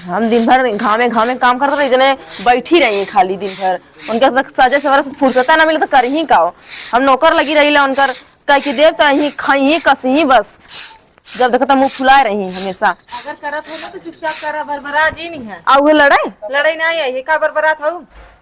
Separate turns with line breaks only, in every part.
हम दिन भर घामे घामे काम करते रही जने बैठी रही खाली दिन भर। उनका सजे सवेरे से फुर्सता ना मिले तो कर ही का हम नौकर लगी रही ला उनकर कह के देव तो ही खाई कसही बस जब देखो तो मुंह फुलाए रही हमेशा।
अगर करत हो ना तो चुपचाप करा, बरबरा जी नहीं है।
आ लड़ाई
लड़ाई ना आई है का बरबरा था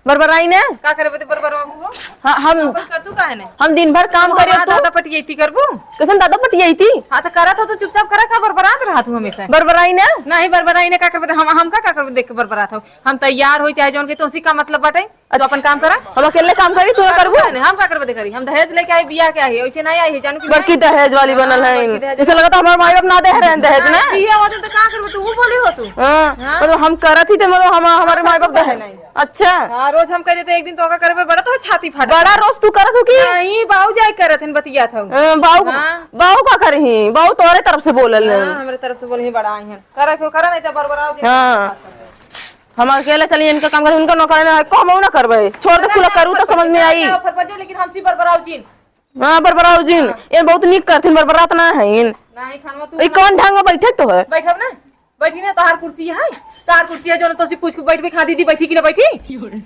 बरबराई ने
का करे बते बरबरा हो।
हाँ
कर तू काहे ने
हम दिन भर काम करे तो
दादा पटियती करबू
कैसे दादा पटियाई थी।
हां तो करत हो तो चुपचाप करा का बरबरात रहा तू हमेशा।
बरबराई ने
नहीं बरबराई ने का करबे हम का करबे देख के बरबरात हो। हम तैयार होई चाहे जोन के तो उसी का मतलब बाटे तो अपन काम करा।
हम अकेले काम करी तू करबू
हम का करबे करी। हम दहेज लेके आई बियाह के आई वैसे नहीं आई है जानू की
बड़की दहेज वाली बनल है जैसे लगा था हमारे माई बाप ना दे रहे दहेज ना
दिया होते तो का करबे तू बोली हो तू।
हां मतलब हम करत ही थे मतलब हम हमारे माई बाप दहेज नहीं। अच्छा
हां रोज हम कह देते एक दिन तो का करबे बड़ा तो छाती फाट
बड़ा रोज तू करत हो की
नहीं बाऊ जाय करत हन बतिया था
बाऊ बाऊ का करही बाऊ तोरे तरफ से बोलल है।
हां हमरे तरफ से बोलही बड़ा आई हैं करा क्यों करा नहीं तो बरबराओ के।
हां हम अकेले चलिए इनका काम कर उनका नौकर में कम ना करबे छोड़ दे खुला करू तो समझ में आई
ऑफर पर जे लेकिन हमसी बरबराओ जीन।
हां बरबराओ जीन ये बहुत नीक करथिन बरबरात ना है इन
नहीं खानवा तू
ई कौन ढंग में बैठे तो है
बैठब ना बैठी ना तोहार कुर्सी है तार कुर्सी है जो तो से पूछ के बैठ के खा दीदी बैठी कि ना बैठी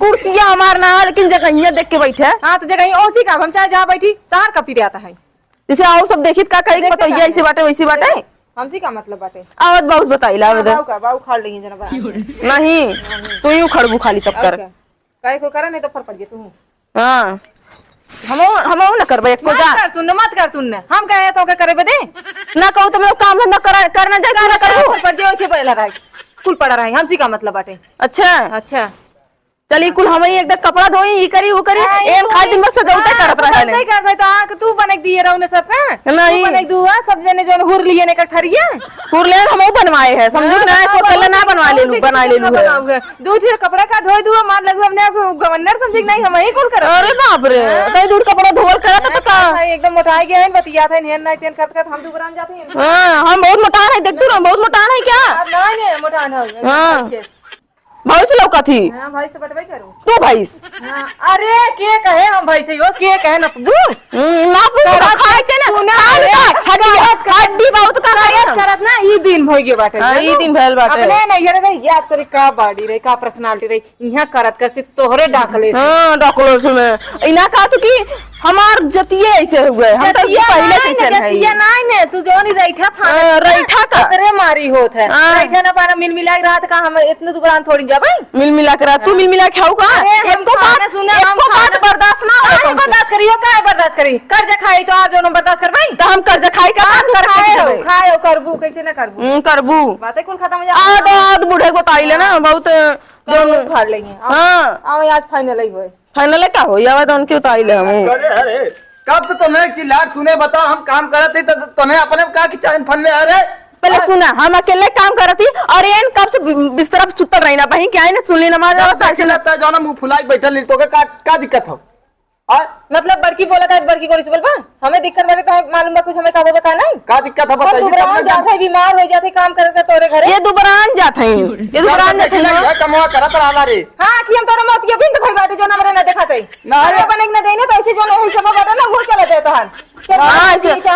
कुर्सियां हमार ना लेकिन जगह देख के बैठे।
हां तो जगह ओसी का हम चाहे जहां बैठी तार कपी रे आता है
जैसे और सब देखित का कहीं पता ये ऐसे बाटे वैसी बाटे
हमसी का मतलब बाटे
आवत बाउस बताइला
बाऊ का बाऊ खाड़ लेंगे जना बा
नहीं तू यूं खड़बू खाली सब कर
काहे को करा नहीं तो फर पड़ जे तू।
हां हम ना करबे एको जा
मत कर तू ने हम कहे तो के करे बदे
ना कहू तो मैं काम धंधा करना जाए ना करू
पर जे वैसे पहला रहा कुल पड़ा रहा हमसी का मतलब बाटे।
अच्छा
अच्छा
चली कुल हम ही एकदम कपड़ा धोई ई करी वो करी एम खाली दिन में सजौते करत रहे
नहीं करत तो आ तू बने दिए रहू ने सब का
नहीं
बने दुआ सब जने जो हुर लिए ने का ठरिया
हुरले हम बनवाए है समझू ना को पहले ना बनवा ले लू बना ले लू है
दो ठे कपड़ा का धोई दुआ मार लगू हमने गवर्नर समझ नहीं हम ही कुल कर।
अरे बाप रे कई दूर कपड़ा धोल करत तो का
एकदम मोटाई गया है बतिया था नेन नहीं तेन खत हम दुबरान जाते हैं।
हां हम बहुत मोटा है देख तू बहुत मोटा है क्या
नहीं मोटा ना
हां भैंस लौका थी।
हां भाई से बटवाई करूं
तू भैंस।
हां अरे के कहे हम भाई से हो के कहे ना
ना खाए छे ना हड्डी बहुत
करत ना ई दिन होई गे बाटे।
हां ई दिन भइल बाटे
अपने नहीं रे याद करी का बॉडी रे का पर्सनालिटी रे इहां करत का सिर्फ तोहरे डाकले से।
हां डाकले में इना का तो की हमार जतिये ऐसे हुए हम तो ये पहले से है
जतिया नहीं ने तू जोनी रैठा फान
रैठा का
तेरे मारी होत है रैठा ना पारा मिल मिला के रात का हम इतने दुबरान थोड़ी जाबे मिल
मिला के तू मिल मिला खाऊ का
हमको बात सुना हम बात
बर्दाश्त ना हो
बर्दाश्त करियो का बर्दाश्त करी कर्ज खाई तो आज जोन बर्दाश्त करबई
तो हम कर्ज खाई का बात
खाओ करबू कैसे ना करबू
करबू
बातें कुल खत्म हो जा
आद बूढ़े को ताइले ना बहुत
दोनों फाड़ लेंगे। हां आओ आज फाइनल ही होए
फाइनल का हो यावा तो उनके उताइले हम
अरे कब तो तुम्हें चिल्लाट सुने बता हम काम करत तो तुम्हें अपने का की चाइन फन ले अरे
पहले सुना हम अकेले काम करती और एन कब से बिस्तर पे सुतल रही ना भाई क्या है सुन ली नमाज अवस्था
ऐसे लगता है जाना मुंह फुलाई बैठल तो का दिक्कत हो
मतलब बड़की बोला था बड़की को बोलबा हमें दिक्कत बारे तो मालूम बा कुछ हमें का बता नहीं
का दिक्कत है बताइए
दुबरान जात है बीमार हो जाते काम करके तोरे घरे
ये दुबरान जात है ये दुबरान जात है
कमवा करत रहला रे।
हां कि हम तोरे मत के बिंद भाई बाटे जो हमरे ना देखते
ना
बने ना देने तो ऐसे जो नहीं सब बाटे ना वो चला जाए तो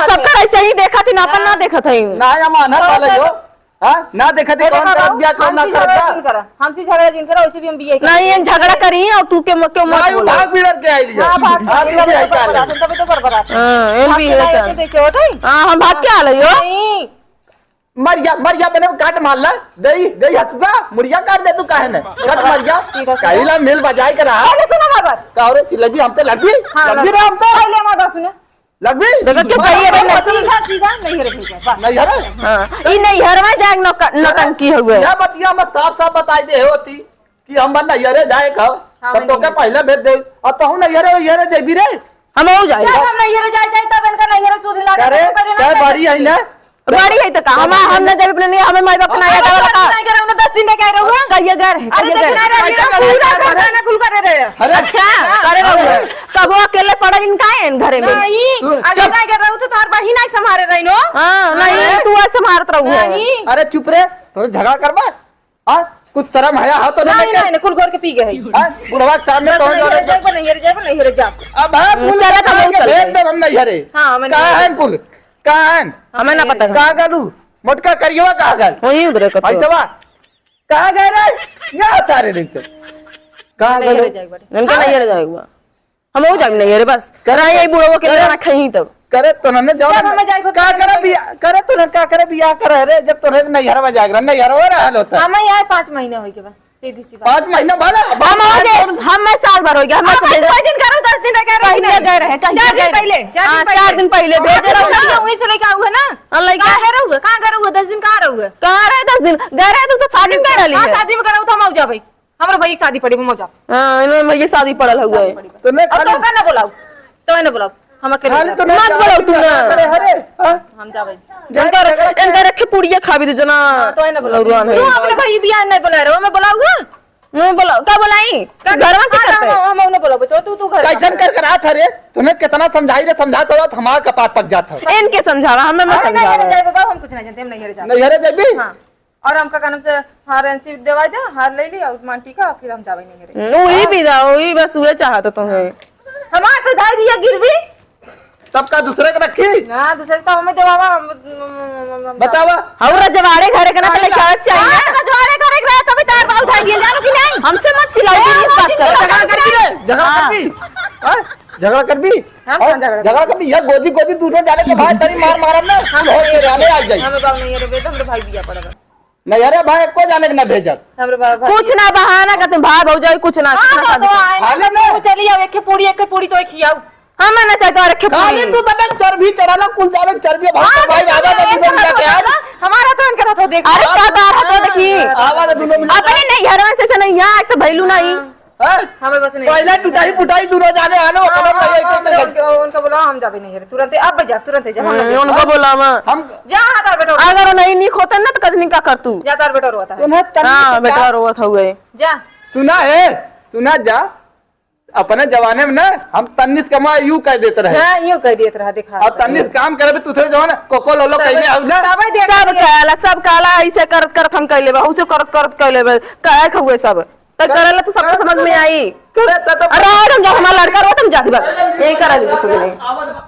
सबका ऐसे ही देखा थी ना अपन ना देखा था
ना या मानत वाले जो हां ना देखा थी कौन कर दिया कौन ना करता
हमसे झगड़ा जिन करा वैसे भी हम बिया
नहीं झगड़ा करी और तू के क्यों मत
बोला भाग बिड़र के आई लिया
हां भाग तब तो बरबरात
हां एम भी है
कैसे होता है।
हां हम भाग के आ लियो
नहीं
मरिया बने काट मार ला दई हसदा मुड़िया काट दे तू काहे ने काट मरिया कहिला मिल बजाई के रहा
पहले सुना हमारी बात
का रे लबी हमसे लड़बी लड़बी रे हमसे
पहले हमारी बात सुने
लड़बी
देखो क्यों कही है
सीधा नहीं रे भैया
नहीं हरे
हां ई नहीं हरवा जाग नौटंकी हुए
या बतिया मत साफ बताई दे होती कि हम बन नहीं हरे जाए का तब तो के पहले भेज दे और तहु नहीं हरे जेबी रे
हम हो जाए
हम नहीं हरे जाए चाहे तब इनका नहीं हरे सुध लागे
करे क्या बारी है ना
गाड़ी है तो का हम न जब अपने नहीं हमें माई बाप ना याद आवा का
नहीं करे 10 दिन कह रहे हो
कहिए घर
अरे देखना रे पूरा खाना कुल करे रे
अच्छा करे रहो कब अकेले पड़ा इनका है घरे में
नहीं अगर नहीं कर रहा हूं तो तार बहिन नहीं संभाले रही नो
हां नहीं तू ऐसे मारत रहू
नहीं
अरे चुप रे तो झगड़ा करबा हां कुछ शर्म हया हो तो
नहीं कुल घर के पी गए
हां बुढ़वा सामने तो
नहीं हरे जा
अब है कुल चला तो भेज दे हम नहीं हरे
हां मैंने
का है कुल का है
हमें ना पता
का गलू मोटका करियो का गल
वही उधर का
ऐसा बा कहाँ गए रे या सारे दिन से कहाँ
नहीं
गए
रह जाएगा बाटे।
इनका नहीं जाएगा हम हो जाए नहीं रे बस करा यही बुढ़ो के लेना खही तब
करे तो ने जाओ
जब हमें जाए
का करे बिया करे तो का करे बिया करे रे जब तो नैहर में जाएगा नैहर हो रहा होता है।
हमें यहाँ 5 महीने हो के बाद सीधी सी बात
5 महीना बाद
हम साल भर हो गया हम
5 दिन करो 10 दिन का रहो
पहले गए रहे
चार दिन पहले
4 दिन पहले भेज रहे
वहीं से लेके आऊ है ना
लड़का
कहाँ गए रहुए 10 दिन कहाँ रहुए
कहाँ रहे 10 दिन गए रहे तो शादी में गए रही
शादी में कराऊ तो हम आऊ जा भाई हमारे भाई की शादी पड़ी हम जा
हां ये शादी पड़ल हुआ है
तो ने
अब तो का ना बुलाओ तो ना बुलाओ हम अकेले
खाली तो
मत बोलो तू ना
अरे अरे
हम जा भाई
इनका रखे पुड़िया खावी दे जना
तो ना बुलाओ तू अपने भाई बियाह नहीं बुला रहे हो मैं बुलाऊंगा
नहीं बोला क्या बोलाई घर में क्या करते
हम उन्हें बुलाओ तो तू घर
कैसन कर कर रहा रे तूने कितना समझाई रे समझाता हुआ हमारा कपाट पक जाता
इनके समझावा हमें मैं
नहीं
समझावा
जाए बाबा हम कुछ नहीं जानते हम नहीं जा
नैहर जबी
हां और हमका कानम से हार एनसी देवा दे हार ले ली और मांटी का फिर हम जावे नहीं रे
वही भी था वही बस हुए चाहता तुम्हें
हमार तो धाई दिया गिरवी
सबका दूसरे को रखी
ना दूसरे का हमें देवावा
बतावा
हमरा जवाड़े घरे के ना पहले क्या चाहिए
जवारे करे रहे तभी तार बाऊ धाई दिया जानो कि नहीं
हमसे मत चिल्लाओ इस बात कर
झगड़ा कर भी रे झगड़ा कर भी हां झगड़ा कर भी
हम कौन झगड़ा
झगड़ा कर भी यार गोजी गोजी दोनों जाने के बाद तेरी मार मारम ना हो के रहने आ जाई
हमें बाऊ नहीं रे बेटा हमरे भाई बिया पड़ेगा
नहीं अरे भाई को जाने के ना भेजत
हमरे भाई
कुछ ना बहाना का तुम भाई भौजाई कुछ ना
तो आए ना चली आओ एक के पूरी तो खियाओ
हम ना चाहते रखे
खाली तू तब चर्बी चढ़ाला कुल जाने चर्बी भाई बाबा ने दोनों मिला के आज
हमारा तो इनका तो देख
अरे क्या बात है तो देखी
आवाज दोनों मिला
अपने नहीं घर में से नहीं यहाँ तो भैलू नहीं
हमें बस नहीं
पहले टुटाई पुटाई दोनों जाने आनो
उनका बोला हम जाबे नहीं रे तुरंत अब जा तुरंत जा
उनको बोला मैं
हम
जा तार बेटा
अगर नहीं निक होता ना तो कदनी का कर तू
जा तार बेटा रोता है
तुम्हें
हाँ बेटा रोवत हो गए
जा
सुना जा अपने जमाने में ना हम तन्नीस कमा यूं कह देते रहे
हां यूं कह दिए रहा दिखा
और तन्नीस काम करे भी दूसरे जमाने कोको लोलो कहने आउ ना
सब काला ऐसे करत करत हम कह लेबे उसे करत करत कह लेबे काहे खहुए सब त करला तो सबको समझ में आई
करे तो
अरे हम जब हमारा लड़का रो तुम जाती बस यही करा दीजिए सुने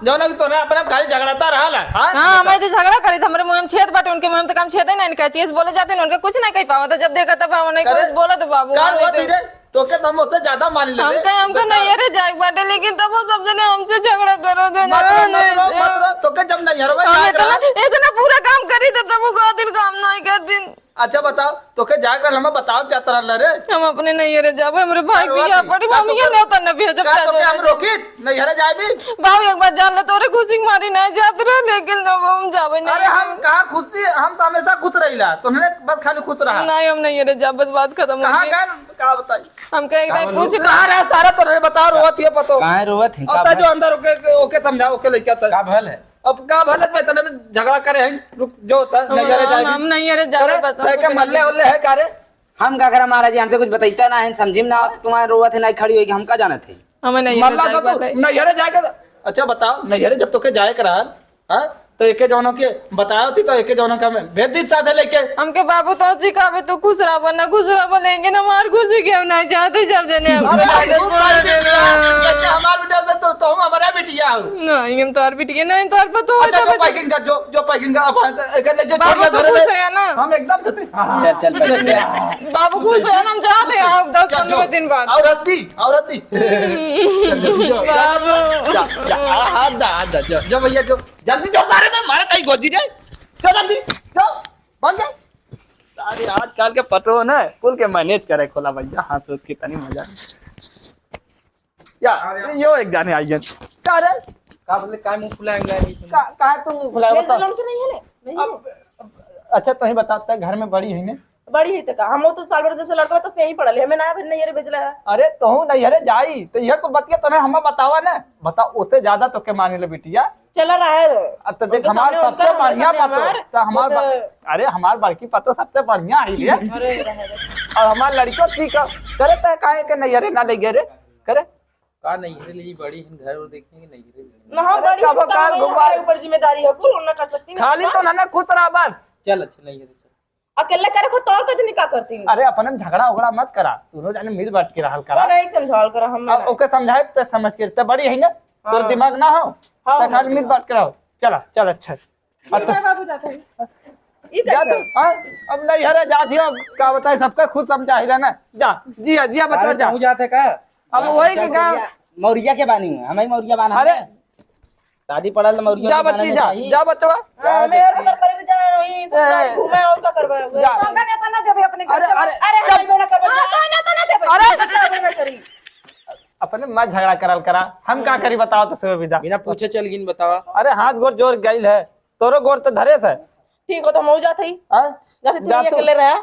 जौना कि तोने अपने गाली झगड़ाता रहला
हां मैं तो झगड़ा करी था हमरे मुंह में छेद बाटे उनके मुंह में तो काम छेद है ना इनका चीज बोले जाते हैं उनका कुछ नहीं कह पावा था जब देखा था बाबू नहीं कुछ बोला तो बाबू
का हुआ तेरे तो के हम उससे ज्यादा मान ले
हमको नहीं अरे जाग बाटे लेकिन तब वो सब जने हमसे झगड़ा करो दे
मत तो के जब नहीं हरवा
हम इतना पूरा काम करी तो तब वो दिन काम नहीं करती
अच्छा बताओ तो के जाग रहा हमें बताओ क्या तरह रे
हम अपने नहीं रे जाबे हमरे भाई बिया पड़ी मम्मी ये नहीं तने भेज
का तो के हम रोकी नहीं हरे जाए भी
बाबू एक बार जान ले तोरे खुशी मारी नहीं जात रहे लेकिन अब हम जाबे नहीं
अरे हम कहां खुशी हम तो हमेशा खुश रहिला तोने बस खाली खुश रहा
नहीं हम नहीं रे जा बस बात खत्म हो
कहां
गई
का बताई
हम कह एकदम पूछ
कहां रहा सारा तोरे बताओ रोत ये पतो
काहे रोवत है
अब जो अंदर ओके समझाओ ओके लेके आता
का भल है
अब का भले में तने झगड़ा करे हैं रुक जो होता नहीं हरे जाए
हम नहीं रे जाबे बस
हम के मल्ले होले है कारे
हम का करा महाराज हमसे कुछ बताइता ना है समझिम ना तुम्हारे रोवत है नहीं खड़ी होगी हम का जाना थे
हमें नहीं
मल्ला तो नहीं हरे जाएगा अच्छा बताओ नहीं हरे जब तो के जाए करा हां तो एके जौनों के बताओ थी तो एके जौनों का मैं भेज दी साथे लेके
हमके बाबू तो सिखावे तो खुश रहा बना खुश रहा बोलेंगे ना मार खुशी के नहीं चाहते सब जने
अरे हमार बेटा से तो हमारा बिटिया हो
नहीं हम तार बिटिया नहीं तार पर तो
अच्छा जो पैकिंग का जो पैकिंग का अब एक ले जो
बाबू तो खुश है ना
हम एकदम खुश
चल चल पहले
बाबू खुश है ना हम जाते हैं 10-15 दिन बाद
और हस्ती
बाबू
जो भैया जो जल्दी जो सारे ना मारा कहीं गोजी रे चल जल्दी जाओ बन जा अरे आजकल के पतो ना कुल के मैनेज करे खोला भैया हां सोच के तनी मजा या यो एक जाने आई क्या रे
का बोले काय मुंह फुलाएंगे
का तुम फुलाए बता
लोन के नहीं है नहीं
अच्छा तो ही बताता घर में बड़ी है ने
बड़ी है तो का हम तो साल भर जब से लड़का तो से ही पड़ल है हमें ना फिर नहीं रे भेजला
अरे तो नहीं अरे जाई तो यह को बतिया तने हमें बतावा ना बता उससे ज्यादा तो के माने ले बिटिया
चला रहा है
अब तो देख हमार सबसे बढ़िया पतो तो हमार अरे हमार बड़की पतो सबसे बढ़िया आई है और हमार लड़को ठीक है करे तो काहे के नहीं अरे ना ले गे रे करे
का नहीं रे ली बड़ी हम घर और देखेंगे नहीं रे
ना हम बड़ी
कब काल
हमारे ऊपर जिम्मेदारी है कुल ना कर सकती
खाली तो ना खुश रहा बस
चल अच्छा नहीं रे
अकेले करे को तौर कुछ नहीं का करती
अरे अपन झगड़ा उगड़ा मत करा दोनों जाने मिल बांट के रहल करा
नहीं समझाल करा हम
अब ओके समझाए तो समझ के तो बड़ी है ना तोर दिमाग ना हो तो खाली मिल बांट के रहो चला चल अच्छा
बाबू जाते हैं
जा तू हाँ? अब नहीं हरे जा दियो का बताए सबका खुद समझा ही ना जा जिया जिया बच्चा जा
जाते का
अब वही के काम
मौरिया के बानी हूँ हमें मौरिया बाना
अरे
शादी पड़ल मौरिया
जा
के बाने
बच्ची
में
जा
चाहिए।
जा बच्चा
मेरे घर पर भी जा वही ससुराल घूमे और क्या करबे
जा।
काका नेता ना देबे अपने घर
अरे,
चला।
अरे,
अरे
जब-
हाय बोला करबे काका नेता ना देबे
अरे!
ना करी
अपने मत झगड़ा करल करा हम का करी बताओ तो सुबह विदा
बिना पूछे चल गिन बतावा
अरे हाथ गोर जोर गइल है तोरो गोर तो धरे थे
ठीक हो तो मऊ जात हई
हाँ?
जाते तू
जा
ये
तू।
अकेले रहा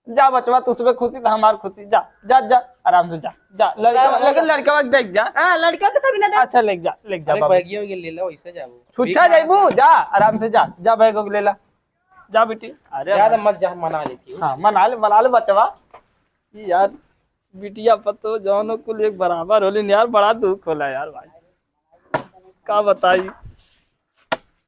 जा बचवा तू सुबह खुशी तो हमार खुशी जा जा जा आराम से जा जा लड़का लेकिन लड़का वक्त देख जा
हां लड़कियों के तभी ना दे
अच्छा लेके जा
अरे
बाबू
बैगिया में ले लो वैसे जाबो
छुच्छा जाइबू जा आराम से जा जा बैग ले ला जा बेटी अरे
ज्यादा मत जा मना लेती हूँ
हाँ मना ले बचवा ये यार बिटिया पतो जौनो कुल एक बराबर होली यार बड़ा दुख होला यार भाई का बताई